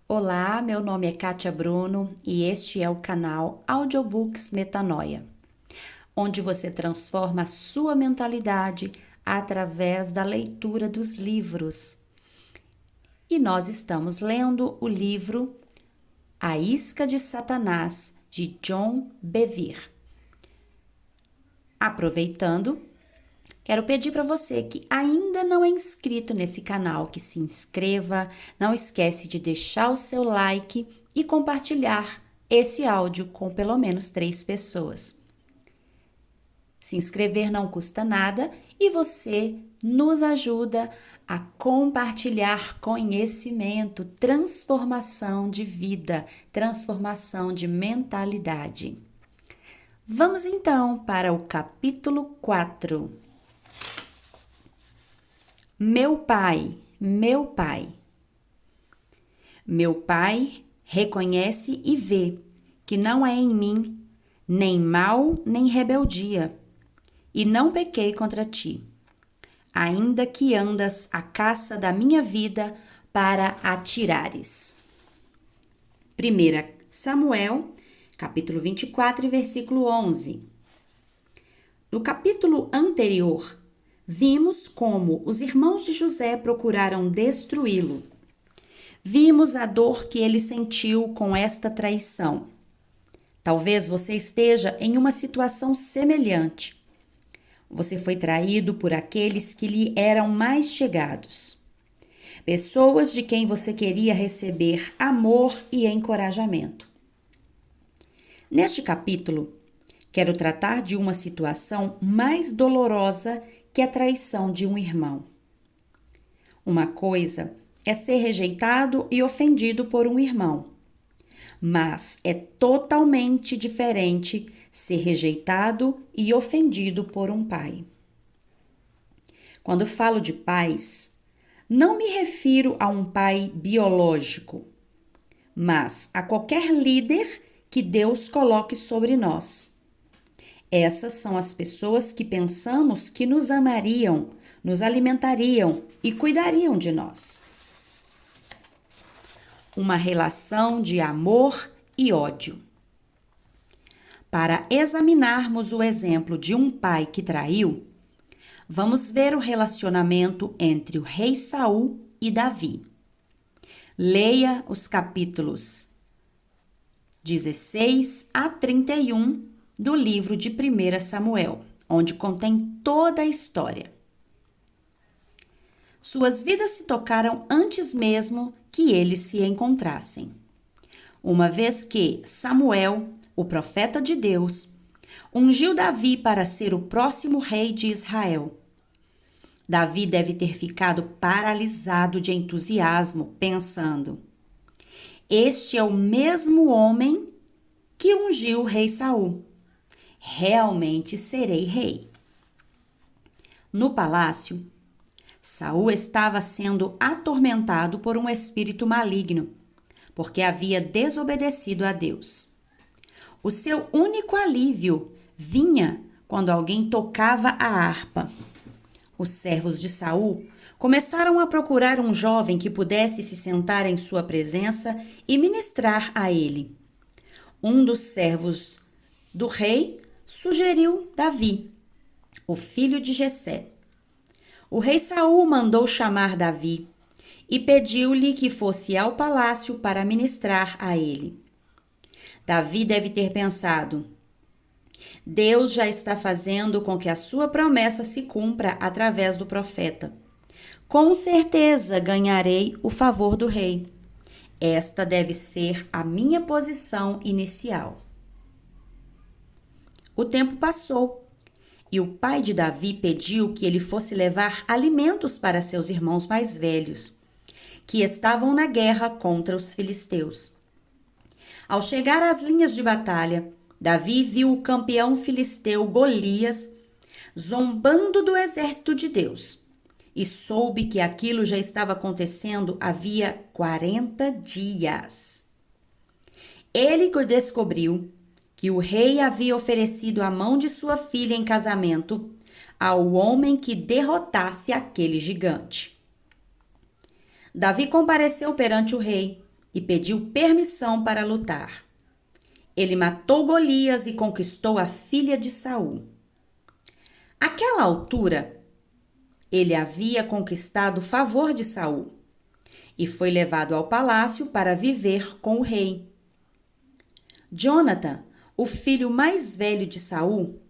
Olá, meu nome é Kátia Bruno e este é o canal Audiobooks Metanoia, onde você transforma a sua mentalidade através da leitura dos livros. E nós estamos lendo o livro A Isca de Satanás, de John Bevere. Aproveitando, quero pedir para você que ainda não é inscrito nesse canal, que se inscreva, não esquece de deixar o seu like e compartilhar esse áudio com pelo menos 3 pessoas. Se inscrever não custa nada e você nos ajuda a compartilhar conhecimento, transformação de vida, transformação de mentalidade. Vamos então para o capítulo 4. Meu pai, meu pai. Meu pai reconhece e vê que não é em mim nem mal nem rebeldia, e não pequei contra ti, ainda que andas à caça da minha vida para a tirares. 1 Samuel, capítulo 24, versículo 11. No capítulo anterior, vimos como os irmãos de José procuraram destruí-lo. Vimos a dor que ele sentiu com esta traição. Talvez você esteja em uma situação semelhante. Você foi traído por aqueles que lhe eram mais chegados. Pessoas de quem você queria receber amor e encorajamento. Neste capítulo, quero tratar de uma situação mais dolorosa que a traição de um irmão. Uma coisa é ser rejeitado e ofendido por um irmão, mas é totalmente diferente ser rejeitado e ofendido por um pai. Quando falo de pais, não me refiro a um pai biológico, mas a qualquer líder que Deus coloque sobre nós. Essas são as pessoas que pensamos que nos amariam, nos alimentariam e cuidariam de nós. Uma relação de amor e ódio. Para examinarmos o exemplo de um pai que traiu, vamos ver o relacionamento entre o rei Saul e Davi. Leia os capítulos 16 a 31 do livro de 1 Samuel, onde contém toda a história. Suas vidas se tocaram antes mesmo que eles se encontrassem. Uma vez que Samuel, o profeta de Deus, ungiu Davi para ser o próximo rei de Israel. Davi deve ter ficado paralisado de entusiasmo, pensando: este é o mesmo homem que ungiu o rei Saul. Realmente serei rei. No palácio, Saul estava sendo atormentado por um espírito maligno, porque havia desobedecido a Deus. O seu único alívio vinha quando alguém tocava a harpa. Os servos de Saul começaram a procurar um jovem que pudesse se sentar em sua presença e ministrar a ele. Um dos servos do rei sugeriu Davi, o filho de Jessé. O rei Saul mandou chamar Davi e pediu-lhe que fosse ao palácio para ministrar a ele. Davi deve ter pensado: Deus já está fazendo com que a sua promessa se cumpra através do profeta. Com certeza ganharei o favor do rei. Esta deve ser a minha posição inicial. O tempo passou e o pai de Davi pediu que ele fosse levar alimentos para seus irmãos mais velhos, que estavam na guerra contra os filisteus. Ao chegar às linhas de batalha, Davi viu o campeão filisteu Golias zombando do exército de Deus e soube que aquilo já estava acontecendo havia 40 dias. Ele descobriu que o rei havia oferecido a mão de sua filha em casamento ao homem que derrotasse aquele gigante. Davi compareceu perante o rei e pediu permissão para lutar. Ele matou Golias e conquistou a filha de Saul. Àquela altura, ele havia conquistado o favor de Saul e foi levado ao palácio para viver com o rei. Jonathan, o filho mais velho de Saul,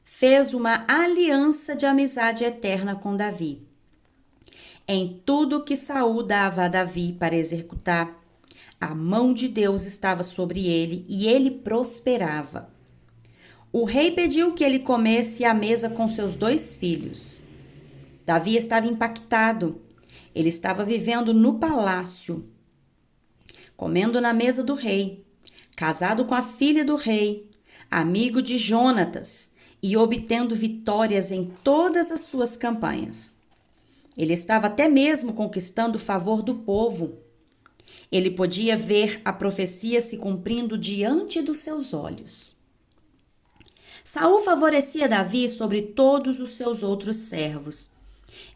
fez uma aliança de amizade eterna com Davi. Em tudo que Saul dava a Davi para executar, a mão de Deus estava sobre ele e ele prosperava. O rei pediu que ele comesse à mesa com seus 2 filhos. Davi estava impactado. Ele estava vivendo no palácio, comendo na mesa do rei, casado com a filha do rei, amigo de Jonatas e obtendo vitórias em todas as suas campanhas. Ele estava até mesmo conquistando o favor do povo. Ele podia ver a profecia se cumprindo diante dos seus olhos. Saul favorecia Davi sobre todos os seus outros servos.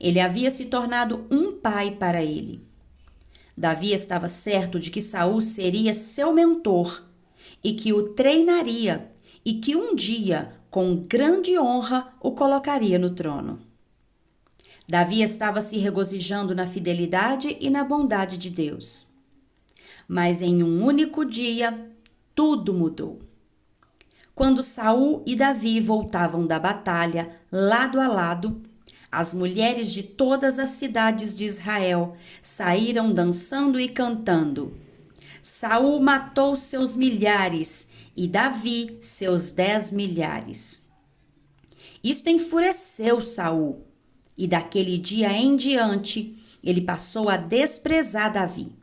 Ele havia se tornado um pai para ele. Davi estava certo de que Saul seria seu mentor e que o treinaria e que um dia, com grande honra, o colocaria no trono. Davi estava se regozijando na fidelidade e na bondade de Deus. Mas em um único dia, tudo mudou. Quando Saul e Davi voltavam da batalha, lado a lado, as mulheres de todas as cidades de Israel saíram dançando e cantando. Saul matou seus milhares e Davi seus 10 milhares. Isto enfureceu Saul, e daquele dia em diante ele passou a desprezar Davi.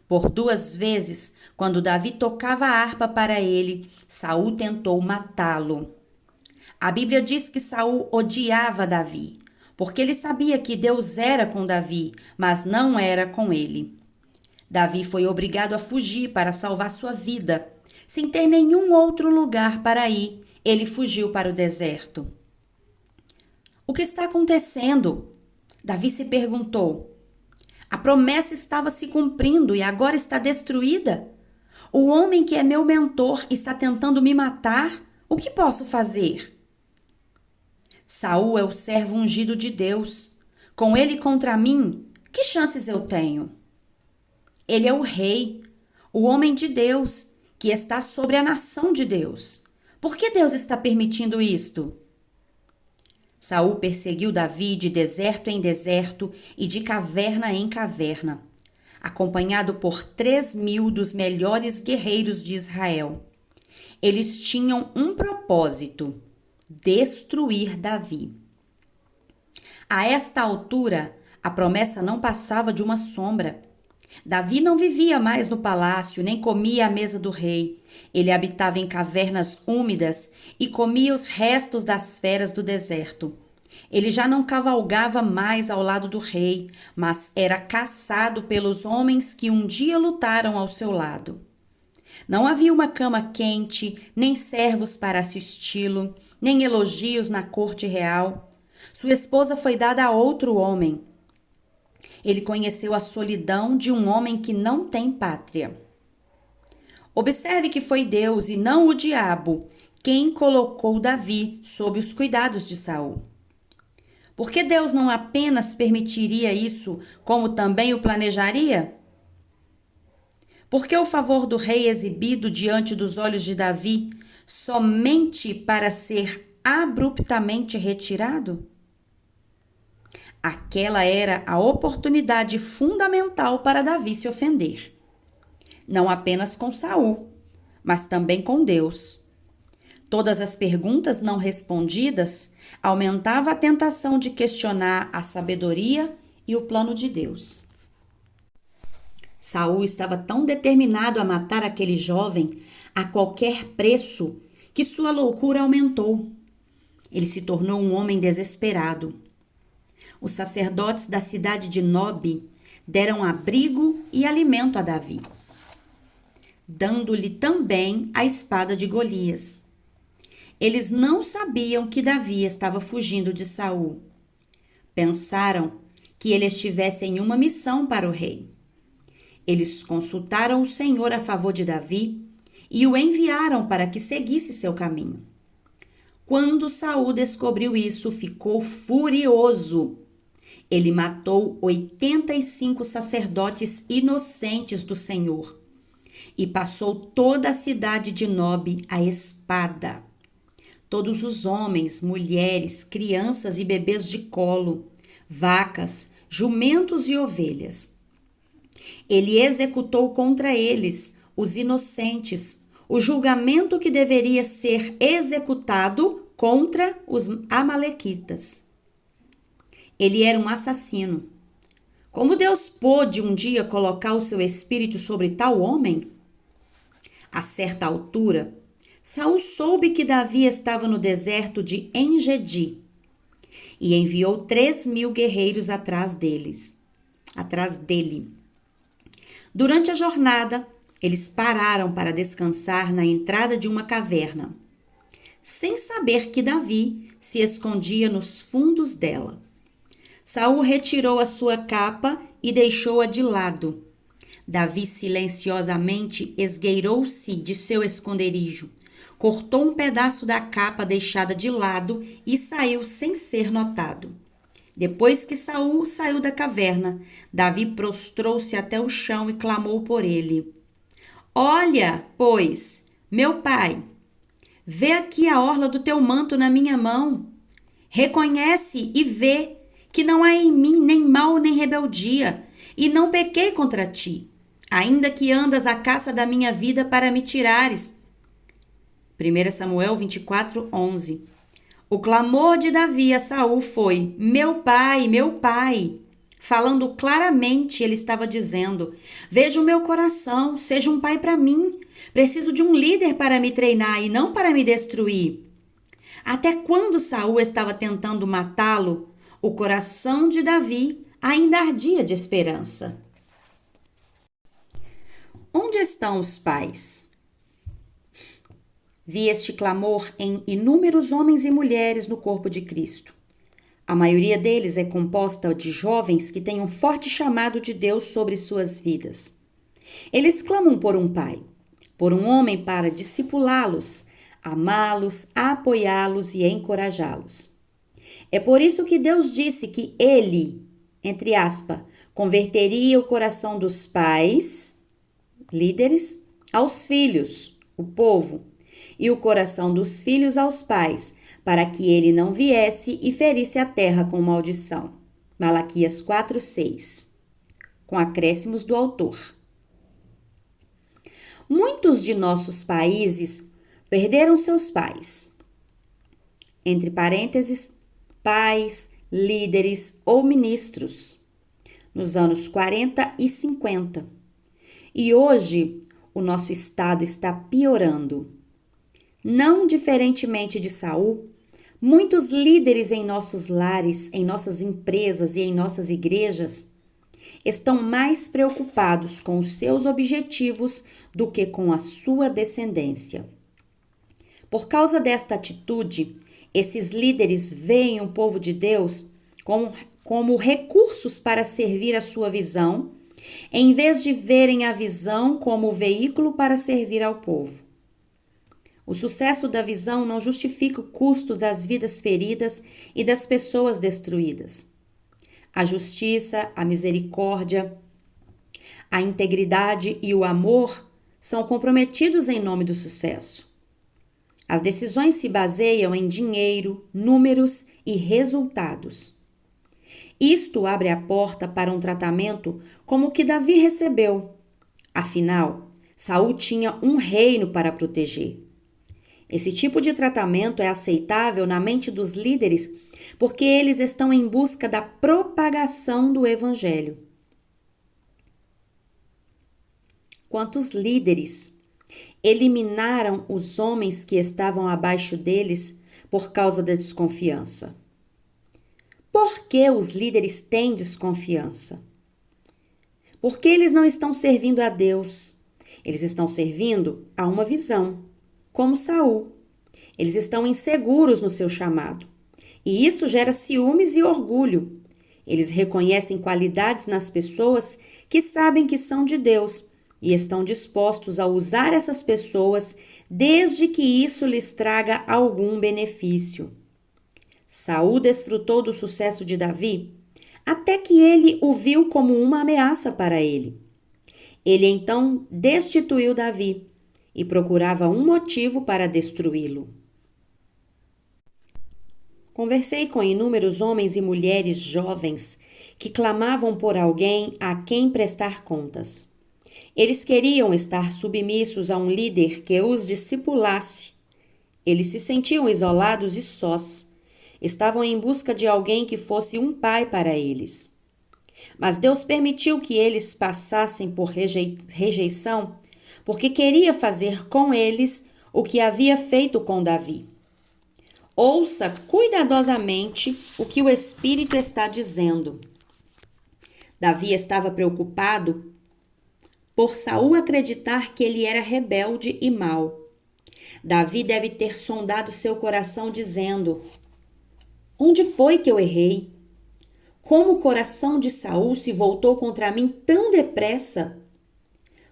Por 2 vezes, quando Davi tocava a harpa para ele, Saul tentou matá-lo. A Bíblia diz que Saul odiava Davi, porque ele sabia que Deus era com Davi, mas não era com ele. Davi foi obrigado a fugir para salvar sua vida. Sem ter nenhum outro lugar para ir, ele fugiu para o deserto. O que está acontecendo? Davi se perguntou. A promessa estava se cumprindo e agora está destruída? O homem que é meu mentor está tentando me matar? O que posso fazer? Saul é o servo ungido de Deus. Com ele contra mim, que chances eu tenho? Ele é o rei, o homem de Deus, que está sobre a nação de Deus. Por que Deus está permitindo isto? Saul perseguiu Davi de deserto em deserto e de caverna em caverna, acompanhado por 3.000 dos melhores guerreiros de Israel. Eles tinham um propósito: destruir Davi. A esta altura, a promessa não passava de uma sombra. Davi não vivia mais no palácio, nem comia à mesa do rei. Ele habitava em cavernas úmidas e comia os restos das feras do deserto. Ele já não cavalgava mais ao lado do rei, mas era caçado pelos homens que um dia lutaram ao seu lado. Não havia uma cama quente, nem servos para assisti-lo, nem elogios na corte real. Sua esposa foi dada a outro homem. Ele conheceu a solidão de um homem que não tem pátria. Observe que foi Deus e não o diabo quem colocou Davi sob os cuidados de Saul. Porque Deus não apenas permitiria isso, como também o planejaria? Porque o favor do rei exibido diante dos olhos de Davi somente para ser abruptamente retirado? Aquela era a oportunidade fundamental para Davi se ofender. Não apenas com Saul, mas também com Deus. Todas as perguntas não respondidas aumentavam a tentação de questionar a sabedoria e o plano de Deus. Saul estava tão determinado a matar aquele jovem a qualquer preço que sua loucura aumentou. Ele se tornou um homem desesperado. Os sacerdotes da cidade de Nob deram abrigo e alimento a Davi, dando-lhe também a espada de Golias. Eles não sabiam que Davi estava fugindo de Saul. Pensaram que ele estivesse em uma missão para o rei. Eles consultaram o Senhor a favor de Davi e o enviaram para que seguisse seu caminho. Quando Saul descobriu isso, ficou furioso. Ele matou 85 sacerdotes inocentes do Senhor e passou toda a cidade de Nobe à espada. Todos os homens, mulheres, crianças e bebês de colo, vacas, jumentos e ovelhas. Ele executou contra eles, os inocentes, o julgamento que deveria ser executado contra os amalequitas. Ele era um assassino. Como Deus pôde um dia colocar o seu espírito sobre tal homem? A certa altura, Saul soube que Davi estava no deserto de En-Gedi e enviou 3.000 guerreiros atrás dele. Durante a jornada, eles pararam para descansar na entrada de uma caverna, sem saber que Davi se escondia nos fundos dela. Saul retirou a sua capa e deixou-a de lado. Davi silenciosamente esgueirou-se de seu esconderijo, cortou um pedaço da capa deixada de lado e saiu sem ser notado. Depois que Saul saiu da caverna, Davi prostrou-se até o chão e clamou por ele. Olha, pois, meu pai, vê aqui a orla do teu manto na minha mão. Reconhece e vê que não há em mim nem mal nem rebeldia, e não pequei contra ti, ainda que andas à caça da minha vida para me tirares. 1 Samuel 24:11. O clamor de Davi a Saul foi: meu pai, meu pai. Falando claramente, ele estava dizendo: veja o meu coração, seja um pai para mim. Preciso de um líder para me treinar e não para me destruir. Até quando Saul estava tentando matá-lo, o coração de Davi ainda ardia de esperança. Onde estão os pais? Vi este clamor em inúmeros homens e mulheres no corpo de Cristo. A maioria deles é composta de jovens que têm um forte chamado de Deus sobre suas vidas. Eles clamam por um pai, por um homem para discipulá-los, amá-los, apoiá-los e encorajá-los. É por isso que Deus disse que ele, entre aspas, converteria o coração dos pais, líderes, aos filhos, o povo, e o coração dos filhos aos pais, para que ele não viesse e ferisse a terra com maldição. Malaquias 4:6, com acréscimos do autor. Muitos de nossos países perderam seus pais. Entre parênteses, pais, líderes ou ministros, nos anos 40 e 50. E hoje, o nosso estado está piorando. Não diferentemente de Saul, muitos líderes em nossos lares, em nossas empresas e em nossas igrejas estão mais preocupados com os seus objetivos do que com a sua descendência. Por causa desta atitude, esses líderes veem o povo de Deus como recursos para servir a sua visão, em vez de verem a visão como o veículo para servir ao povo. O sucesso da visão não justifica os custos das vidas feridas e das pessoas destruídas. A justiça, a misericórdia, a integridade e o amor são comprometidos em nome do sucesso. As decisões se baseiam em dinheiro, números e resultados. Isto abre a porta para um tratamento como o que Davi recebeu. Afinal, Saul tinha um reino para proteger. Esse tipo de tratamento é aceitável na mente dos líderes porque eles estão em busca da propagação do evangelho. Quantos líderes eliminaram os homens que estavam abaixo deles por causa da desconfiança? Por que os líderes têm desconfiança? Porque eles não estão servindo a Deus. Eles estão servindo a uma visão, como Saul. Eles estão inseguros no seu chamado. E isso gera ciúmes e orgulho. Eles reconhecem qualidades nas pessoas que sabem que são de Deus e estão dispostos a usar essas pessoas desde que isso lhes traga algum benefício. Saul desfrutou do sucesso de Davi até que ele o viu como uma ameaça para ele. Ele então destituiu Davi e procurava um motivo para destruí-lo. Conversei com inúmeros homens e mulheres jovens que clamavam por alguém a quem prestar contas. Eles queriam estar submissos a um líder que os discipulasse. Eles se sentiam isolados e sós. Estavam em busca de alguém que fosse um pai para eles. Mas Deus permitiu que eles passassem por rejeição, porque queria fazer com eles o que havia feito com Davi. Ouça cuidadosamente o que o Espírito está dizendo. Davi estava preocupado por Saul acreditar que ele era rebelde e mau. Davi deve ter sondado seu coração dizendo: onde foi que eu errei? Como o coração de Saul se voltou contra mim tão depressa?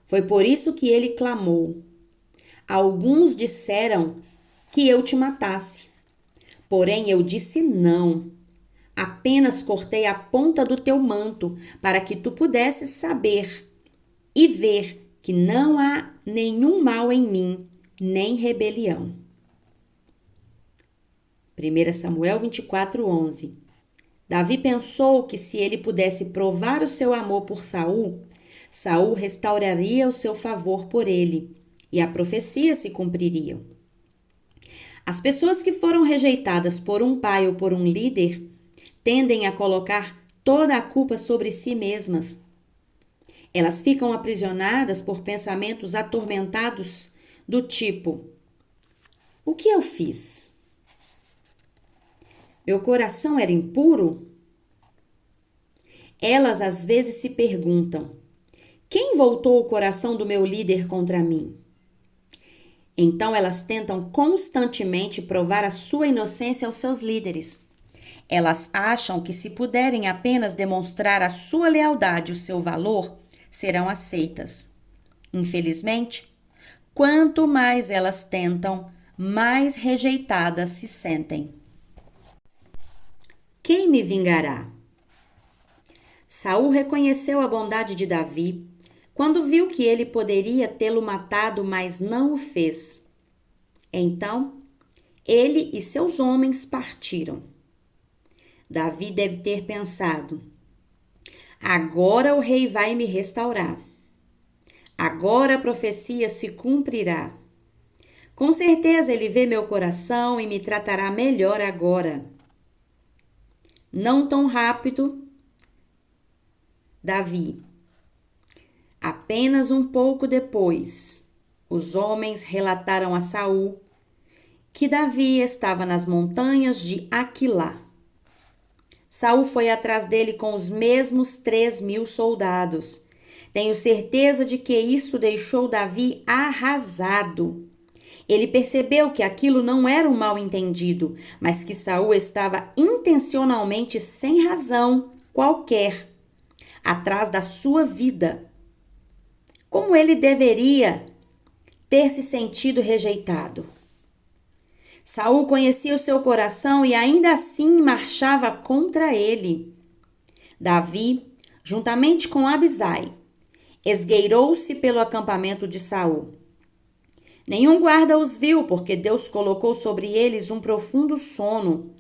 Foi por isso que ele clamou. Alguns disseram que eu te matasse. Porém eu disse não. Apenas cortei a ponta do teu manto para que tu pudesses saber e ver que não há nenhum mal em mim, nem rebelião. 1 Samuel 24:11. Davi pensou que se ele pudesse provar o seu amor por Saul, Saul restauraria o seu favor por ele e a profecia se cumpriria. As pessoas que foram rejeitadas por um pai ou por um líder tendem a colocar toda a culpa sobre si mesmas. Elas ficam aprisionadas por pensamentos atormentados do tipo: o que eu fiz? Meu coração era impuro? Elas às vezes se perguntam: quem voltou o coração do meu líder contra mim? Então elas tentam constantemente provar a sua inocência aos seus líderes. Elas acham que se puderem apenas demonstrar a sua lealdade e o seu valor, serão aceitas. Infelizmente, quanto mais elas tentam, mais rejeitadas se sentem. Quem me vingará? Saul reconheceu a bondade de Davi quando viu que ele poderia tê-lo matado, mas não o fez. Então, ele e seus homens partiram. Davi deve ter pensado: agora o rei vai me restaurar. Agora a profecia se cumprirá. Com certeza ele vê meu coração e me tratará melhor agora. Não tão rápido, Davi. Apenas um pouco depois, os homens relataram a Saul que Davi estava nas montanhas de Aquilá. Saul foi atrás dele com os mesmos 3.000 soldados. Tenho certeza de que isso deixou Davi arrasado. Ele percebeu que aquilo não era um mal-entendido, mas que Saul estava intencionalmente sem razão qualquer atrás da sua vida. Como ele deveria ter se sentido rejeitado? Saul conhecia o seu coração e ainda assim marchava contra ele. Davi, juntamente com Abisai, esgueirou-se pelo acampamento de Saul. Nenhum guarda os viu, porque Deus colocou sobre eles um profundo sono.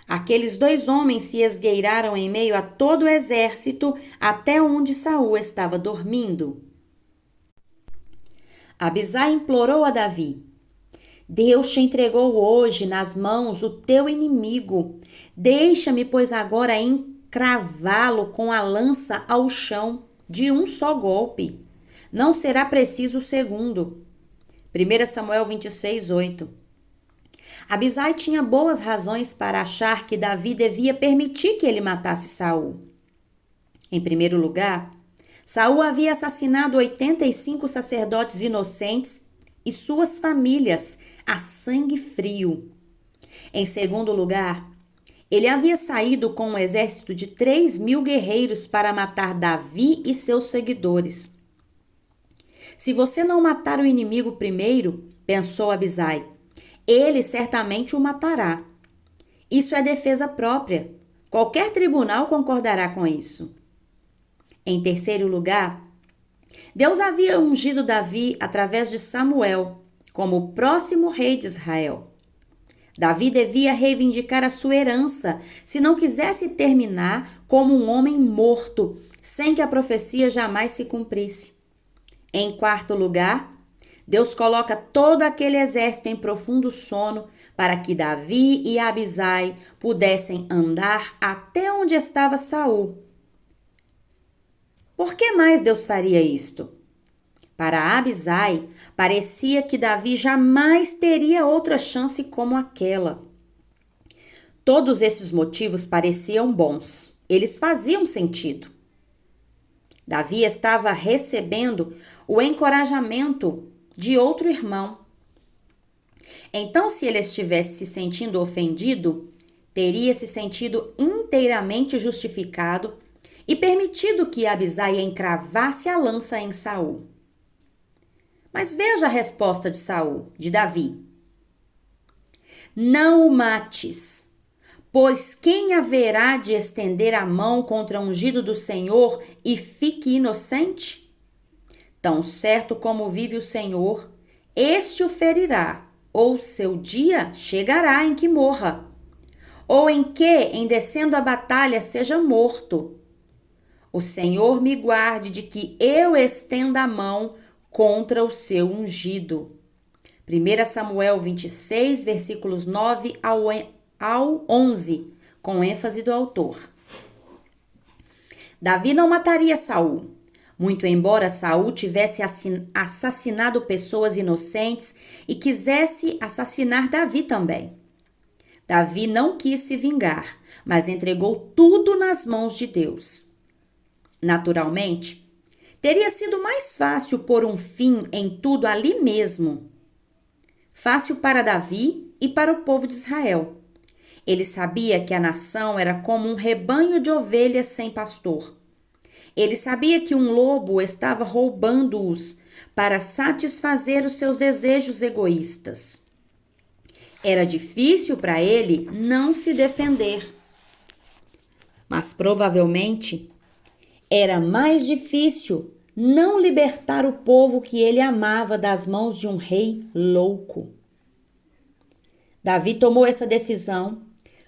Aqueles 2 homens se esgueiraram em meio a todo o exército até onde Saul estava dormindo. Abisai implorou a Davi: Deus te entregou hoje nas mãos o teu inimigo. Deixa-me, pois, agora encravá-lo com a lança ao chão de um só golpe. Não será preciso o segundo. 1 Samuel 26:8. Abisai tinha boas razões para achar que Davi devia permitir que ele matasse Saul. Em primeiro lugar, Saul havia assassinado 85 sacerdotes inocentes e suas famílias a sangue frio. Em segundo lugar, Ele havia saído com um exército de 3.000 guerreiros para matar Davi e seus seguidores. Se você não matar o inimigo primeiro, pensou Abisai, ele certamente o matará. Isso é defesa própria. Qualquer tribunal concordará com isso. Em terceiro lugar, Deus havia ungido Davi através de Samuel como o próximo rei de Israel. Davi devia reivindicar a sua herança se não quisesse terminar como um homem morto, sem que a profecia jamais se cumprisse. Em quarto lugar, Deus coloca todo aquele exército em profundo sono para que Davi e Abisai pudessem andar até onde estava Saul. Por que mais Deus faria isto? Para Abisai, parecia que Davi jamais teria outra chance como aquela. Todos esses motivos pareciam bons. Eles faziam sentido. Davi estava recebendo o encorajamento de outro irmão. Então, se ele estivesse se sentindo ofendido, teria se sentido inteiramente justificado e permitido que Abisai encravasse a lança em Saul. Mas veja a resposta de Davi. Não o mates, pois quem haverá de estender a mão contra o ungido do Senhor e fique inocente? Tão certo como vive o Senhor, este o ferirá, ou seu dia chegará em que morra, ou em que, em descendo a batalha, seja morto. O Senhor me guarde de que eu estenda a mão contra o seu ungido. 1 Samuel 26, versículos 9 ao 11, com ênfase do autor. Davi não mataria Saul, muito embora Saul tivesse assassinado pessoas inocentes e quisesse assassinar Davi também. Davi não quis se vingar, mas entregou tudo nas mãos de Deus. Naturalmente, teria sido mais fácil pôr um fim em tudo ali mesmo. Fácil para Davi e para o povo de Israel. Ele sabia que a nação era como um rebanho de ovelhas sem pastor. Ele sabia que um lobo estava roubando-os para satisfazer os seus desejos egoístas. Era difícil para ele não se defender. Mas provavelmente era mais difícil não libertar o povo que ele amava das mãos de um rei louco. Davi tomou essa decisão,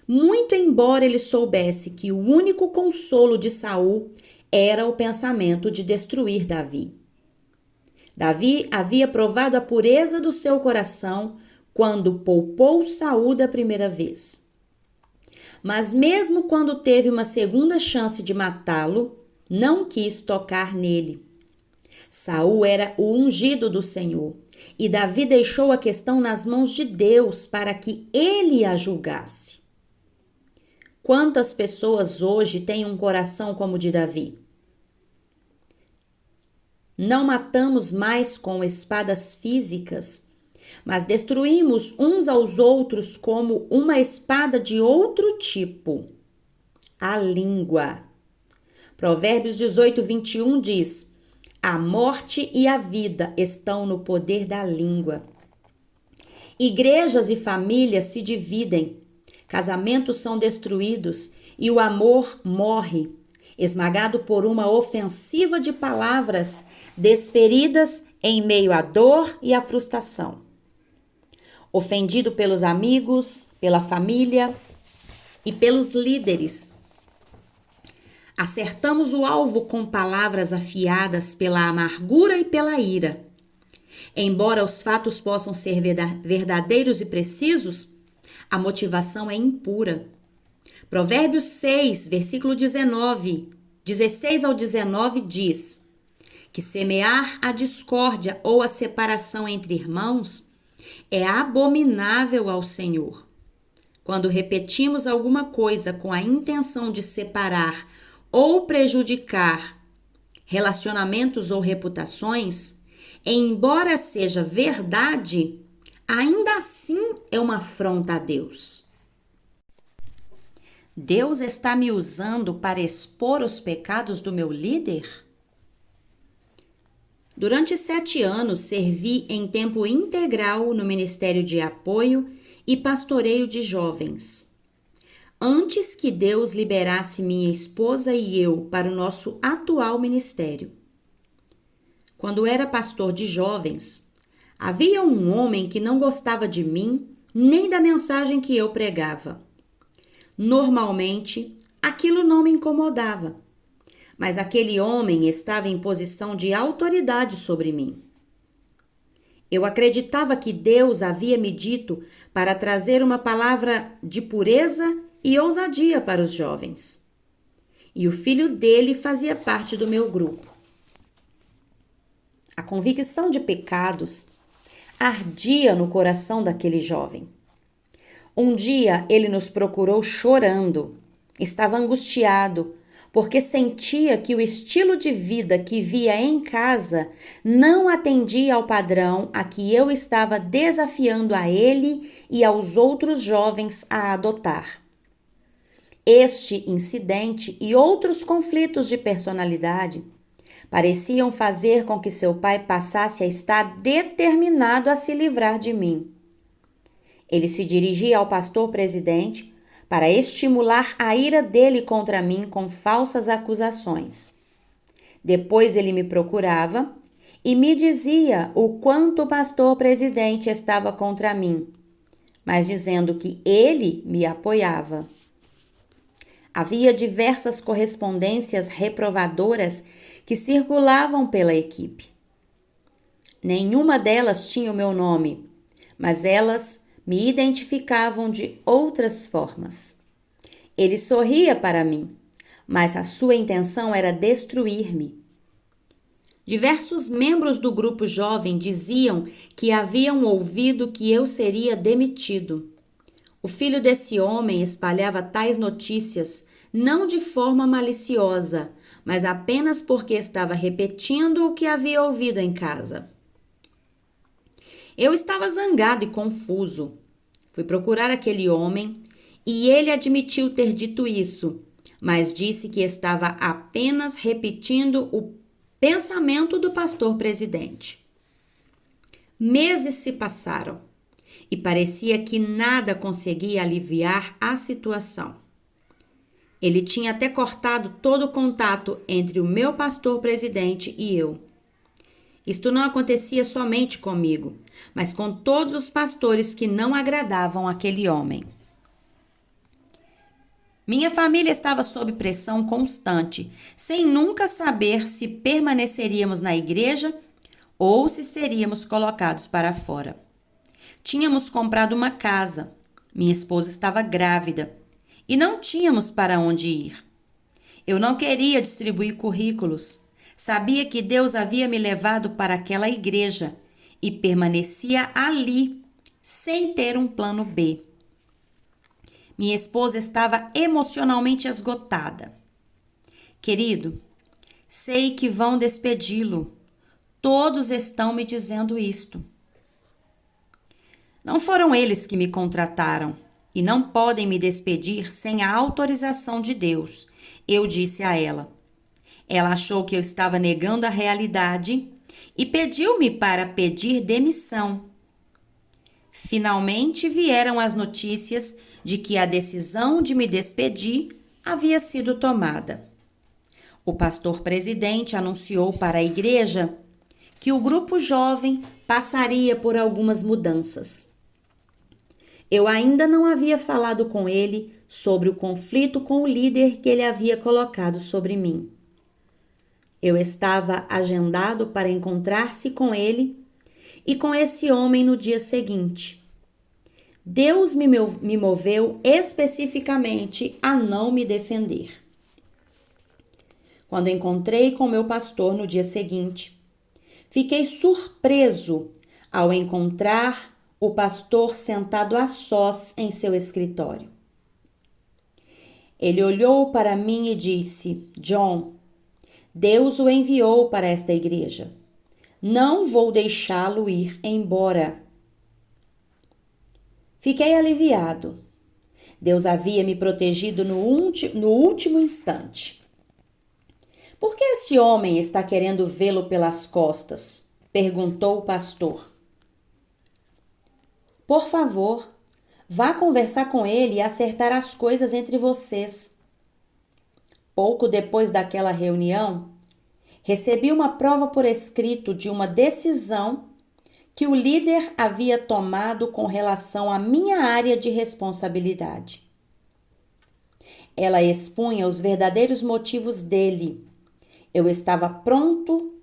muito embora ele soubesse que o único consolo de Saul era o pensamento de destruir Davi. Davi havia provado a pureza do seu coração quando poupou Saul da primeira vez. Mas mesmo quando teve uma segunda chance de matá-lo, não quis tocar nele. Saul era o ungido do Senhor, e Davi deixou a questão nas mãos de Deus para que ele a julgasse. Quantas pessoas hoje têm um coração como o de Davi? Não matamos mais com espadas físicas, mas destruímos uns aos outros como uma espada de outro tipo, a língua. Provérbios 18, 21 diz: a morte e a vida estão no poder da língua. Igrejas e famílias se dividem, casamentos são destruídos e o amor morre, esmagado por uma ofensiva de palavras desferidas em meio à dor e à frustração. Ofendido pelos amigos, pela família e pelos líderes. Acertamos o alvo com palavras afiadas pela amargura e pela ira. Embora os fatos possam ser verdadeiros e precisos, a motivação é impura. Provérbios 6, versículo 16 ao 19 diz que semear a discórdia ou a separação entre irmãos é abominável ao Senhor. Quando repetimos alguma coisa com a intenção de separar ou prejudicar relacionamentos ou reputações, embora seja verdade, ainda assim é uma afronta a Deus. Deus está me usando para expor os pecados do meu líder? Durante 7 anos, servi em tempo integral no Ministério de Apoio e Pastoreio de Jovens. Antes que Deus liberasse minha esposa e eu para o nosso atual ministério. Quando era pastor de jovens, havia um homem que não gostava de mim nem da mensagem que eu pregava. Normalmente, aquilo não me incomodava, mas aquele homem estava em posição de autoridade sobre mim. Eu acreditava que Deus havia me dito para trazer uma palavra de pureza e ousadia para os jovens. E o filho dele fazia parte do meu grupo. A convicção de pecados ardia no coração daquele jovem. Um dia ele nos procurou chorando. Estava angustiado, porque sentia que o estilo de vida que via em casa não atendia ao padrão a que eu estava desafiando a ele e aos outros jovens a adotar. Este incidente e outros conflitos de personalidade pareciam fazer com que seu pai passasse a estar determinado a se livrar de mim. Ele se dirigia ao pastor presidente para estimular a ira dele contra mim com falsas acusações. Depois ele me procurava e me dizia o quanto o pastor presidente estava contra mim, mas dizendo que ele me apoiava. Havia diversas correspondências reprovadoras que circulavam pela equipe. Nenhuma delas tinha o meu nome, mas elas me identificavam de outras formas. Ele sorria para mim, mas a sua intenção era destruir-me. Diversos membros do grupo jovem diziam que haviam ouvido que eu seria demitido. O filho desse homem espalhava tais notícias não de forma maliciosa, mas apenas porque estava repetindo o que havia ouvido em casa. Eu estava zangado e confuso. Fui procurar aquele homem e ele admitiu ter dito isso, mas disse que estava apenas repetindo o pensamento do pastor presidente. Meses se passaram e parecia que nada conseguia aliviar a situação. Ele tinha até cortado todo o contato entre o meu pastor presidente e eu. Isto não acontecia somente comigo, mas com todos os pastores que não agradavam aquele homem. Minha família estava sob pressão constante, sem nunca saber se permaneceríamos na igreja ou se seríamos colocados para fora. Tínhamos comprado uma casa, minha esposa estava grávida e não tínhamos para onde ir. Eu não queria distribuir currículos. Sabia que Deus havia me levado para aquela igreja e permanecia ali, sem ter um plano B. Minha esposa estava emocionalmente esgotada. Querido, sei que vão despedi-lo. Todos estão me dizendo isto. Não foram eles que me contrataram e não podem me despedir sem a autorização de Deus, eu disse a ela. Ela achou que eu estava negando a realidade e pediu-me para pedir demissão. Finalmente vieram as notícias de que a decisão de me despedir havia sido tomada. O pastor presidente anunciou para a igreja que o grupo jovem passaria por algumas mudanças. Eu ainda não havia falado com ele sobre o conflito com o líder que ele havia colocado sobre mim. Eu estava agendado para encontrar-se com ele e com esse homem no dia seguinte. Deus me moveu especificamente a não me defender. Quando encontrei com meu pastor no dia seguinte, fiquei surpreso ao encontrar o pastor sentado a sós em seu escritório. Ele olhou para mim e disse: John, Deus o enviou para esta igreja. Não vou deixá-lo ir embora. Fiquei aliviado. Deus havia me protegido no último instante. Por que esse homem está querendo vê-lo pelas costas? Perguntou o pastor. Por favor, vá conversar com ele e acertar as coisas entre vocês. Pouco depois daquela reunião, recebi uma prova por escrito de uma decisão que o líder havia tomado com relação à minha área de responsabilidade. Ela expunha os verdadeiros motivos dele. Eu estava pronto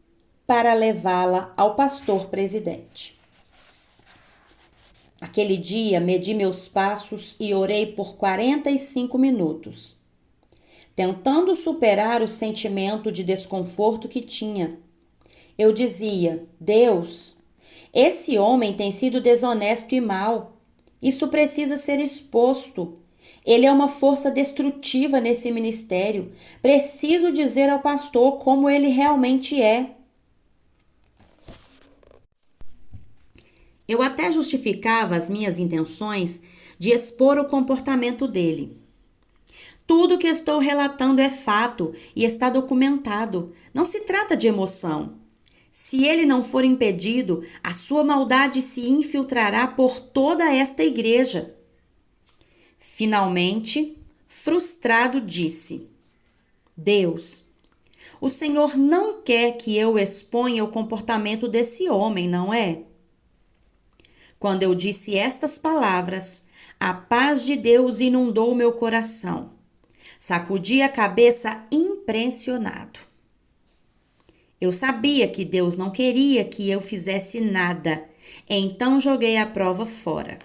para levá-la ao pastor presidente. Aquele dia, medi meus passos e orei por 45 minutos, tentando superar o sentimento de desconforto que tinha. Eu dizia: Deus, esse homem tem sido desonesto e mau. Isso precisa ser exposto. Ele é uma força destrutiva nesse ministério. Preciso dizer ao pastor como ele realmente é. Eu até justificava as minhas intenções de expor o comportamento dele. Tudo que estou relatando é fato e está documentado. Não se trata de emoção. Se ele não for impedido, a sua maldade se infiltrará por toda esta igreja. Finalmente, frustrado, disse: Deus, o Senhor não quer que eu exponha o comportamento desse homem, não é? Quando eu disse estas palavras, a paz de Deus inundou meu coração. Sacudi a cabeça impressionado. Eu sabia que Deus não queria que eu fizesse nada, então joguei a prova fora.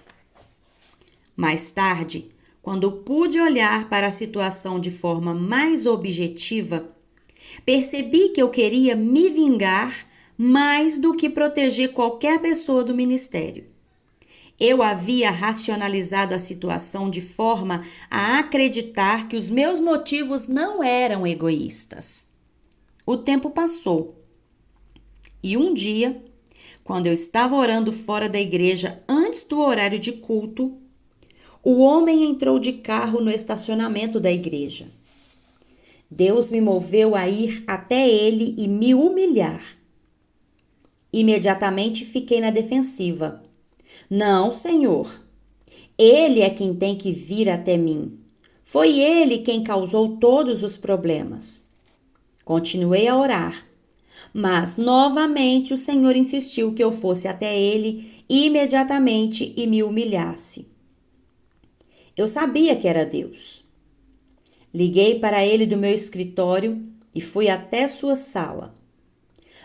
Mais tarde, quando pude olhar para a situação de forma mais objetiva, percebi que eu queria me vingar mais do que proteger qualquer pessoa do ministério. Eu havia racionalizado a situação de forma a acreditar que os meus motivos não eram egoístas. O tempo passou e um dia, quando eu estava orando fora da igreja antes do horário de culto, o homem entrou de carro no estacionamento da igreja. Deus me moveu a ir até ele e me humilhar. Imediatamente fiquei na defensiva. Não, Senhor. Ele é quem tem que vir até mim. Foi ele quem causou todos os problemas. Continuei a orar, mas novamente o Senhor insistiu que eu fosse até ele imediatamente e me humilhasse. Eu sabia que era Deus. Liguei para ele do meu escritório e fui até sua sala.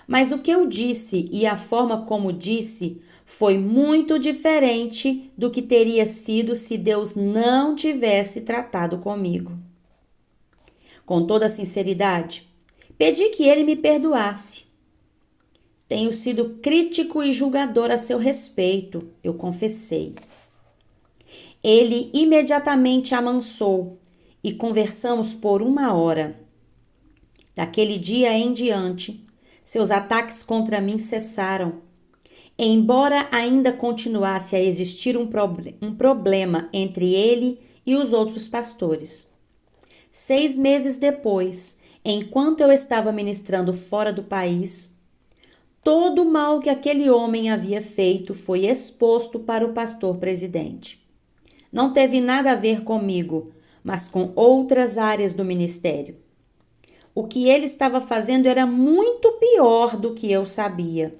Mas o que eu disse e a forma como disse foi muito diferente do que teria sido se Deus não tivesse tratado comigo. Com toda sinceridade, pedi que ele me perdoasse. Tenho sido crítico e julgador a seu respeito, eu confessei. Ele imediatamente amansou e conversamos por 1 hora. Daquele dia em diante, seus ataques contra mim cessaram. Embora ainda continuasse a existir um problema entre ele e os outros pastores. 6 meses depois, enquanto eu estava ministrando fora do país, todo o mal que aquele homem havia feito foi exposto para o pastor presidente. Não teve nada a ver comigo, mas com outras áreas do ministério. O que ele estava fazendo era muito pior do que eu sabia.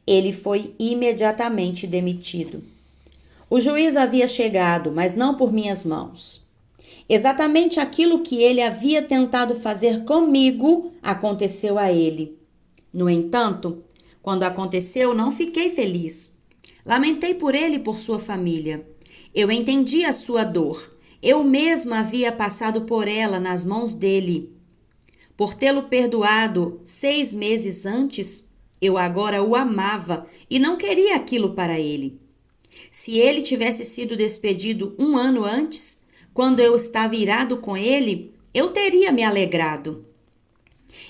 Ele foi imediatamente demitido. O juízo havia chegado, mas não por minhas mãos. Exatamente aquilo que ele havia tentado fazer comigo aconteceu a ele. No entanto, quando aconteceu, não fiquei feliz. Lamentei por ele e por sua família. Eu entendi a sua dor. Eu mesma havia passado por ela nas mãos dele. Por tê-lo perdoado 6 meses antes, eu agora o amava e não queria aquilo para ele. Se ele tivesse sido despedido 1 ano antes, quando eu estava irado com ele, eu teria me alegrado.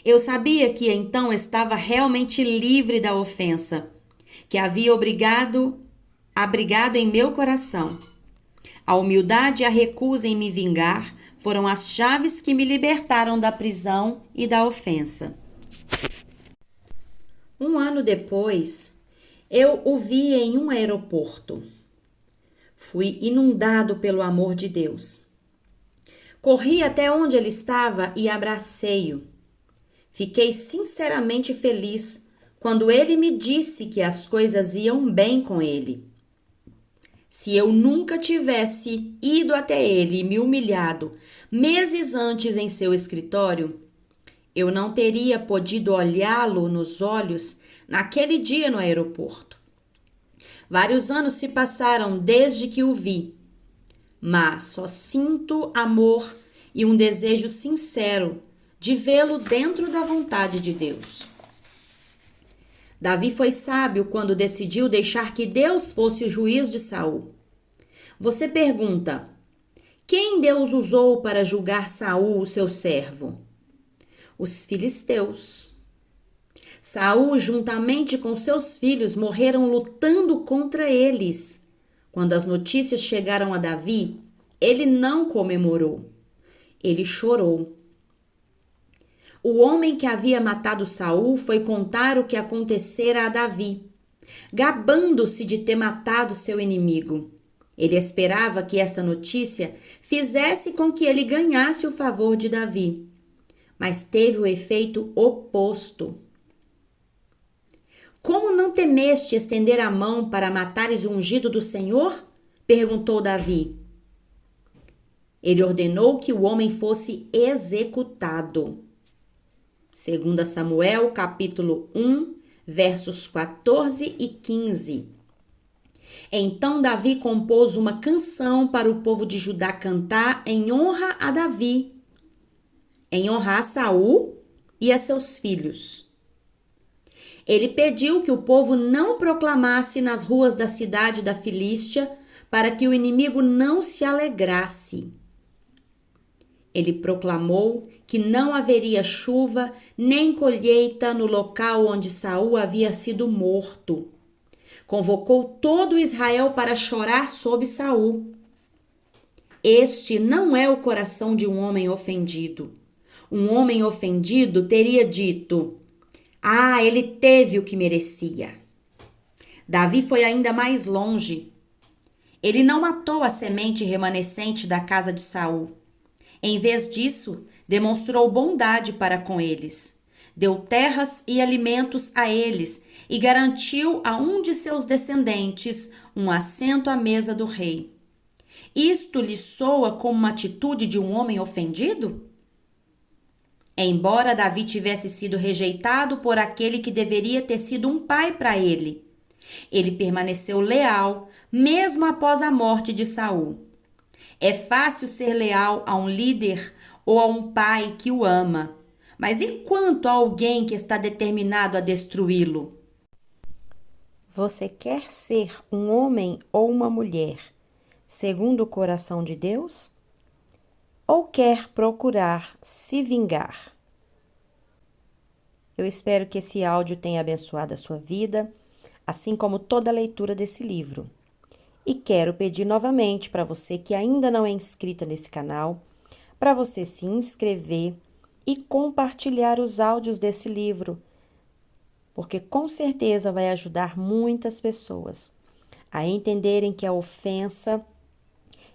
Eu sabia que então estava realmente livre da ofensa, que havia abrigado em meu coração. A humildade e a recusa em me vingar foram as chaves que me libertaram da prisão e da ofensa. Um ano depois, eu o vi em um aeroporto. Fui inundado pelo amor de Deus. Corri até onde ele estava e abracei-o. Fiquei sinceramente feliz quando ele me disse que as coisas iam bem com ele. Se eu nunca tivesse ido até ele e me humilhado meses antes em seu escritório, eu não teria podido olhá-lo nos olhos naquele dia no aeroporto. Vários anos se passaram desde que o vi, mas só sinto amor e um desejo sincero de vê-lo dentro da vontade de Deus. Davi foi sábio quando decidiu deixar que Deus fosse o juiz de Saul. Você pergunta: quem Deus usou para julgar Saul, o seu servo? Os filisteus. Saul, juntamente com seus filhos, morreram lutando contra eles. Quando as notícias chegaram a Davi, ele não comemorou. Ele chorou. O homem que havia matado Saul foi contar o que acontecera a Davi, gabando-se de ter matado seu inimigo. Ele esperava que esta notícia fizesse com que ele ganhasse o favor de Davi, mas teve o efeito oposto. Como não temeste estender a mão para matares o ungido do Senhor? Perguntou Davi. Ele ordenou que o homem fosse executado. 2 Samuel, capítulo 1, versos 14 e 15. Então Davi compôs uma canção para o povo de Judá cantar em honra a Davi, em honra a Saul e a seus filhos. Ele pediu que o povo não proclamasse nas ruas da cidade da Filístia para que o inimigo não se alegrasse. Ele proclamou que não haveria chuva nem colheita no local onde Saul havia sido morto. Convocou todo Israel para chorar sobre Saul. Este não é o coração de um homem ofendido. Um homem ofendido teria dito: "Ah, ele teve o que merecia." Davi foi ainda mais longe. Ele não matou a semente remanescente da casa de Saul. Em vez disso, demonstrou bondade para com eles. Deu terras e alimentos a eles e garantiu a um de seus descendentes um assento à mesa do rei. Isto lhe soa como uma atitude de um homem ofendido? Embora Davi tivesse sido rejeitado por aquele que deveria ter sido um pai para ele, ele permaneceu leal mesmo após a morte de Saul. É fácil ser leal a um líder ou a um pai que o ama, mas e quanto a alguém que está determinado a destruí-lo? Você quer ser um homem ou uma mulher segundo o coração de Deus? Ou quer procurar se vingar? Eu espero que esse áudio tenha abençoado a sua vida, assim como toda a leitura desse livro. E quero pedir novamente para você que ainda não é inscrita nesse canal, para você se inscrever e compartilhar os áudios desse livro, porque com certeza vai ajudar muitas pessoas a entenderem que a ofensa,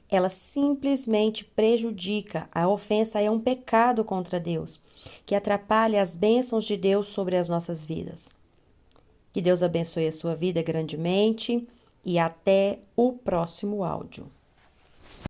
ela simplesmente prejudica. A ofensa é um pecado contra Deus, que atrapalha as bênçãos de Deus sobre as nossas vidas. Que Deus abençoe a sua vida grandemente. E até o próximo áudio.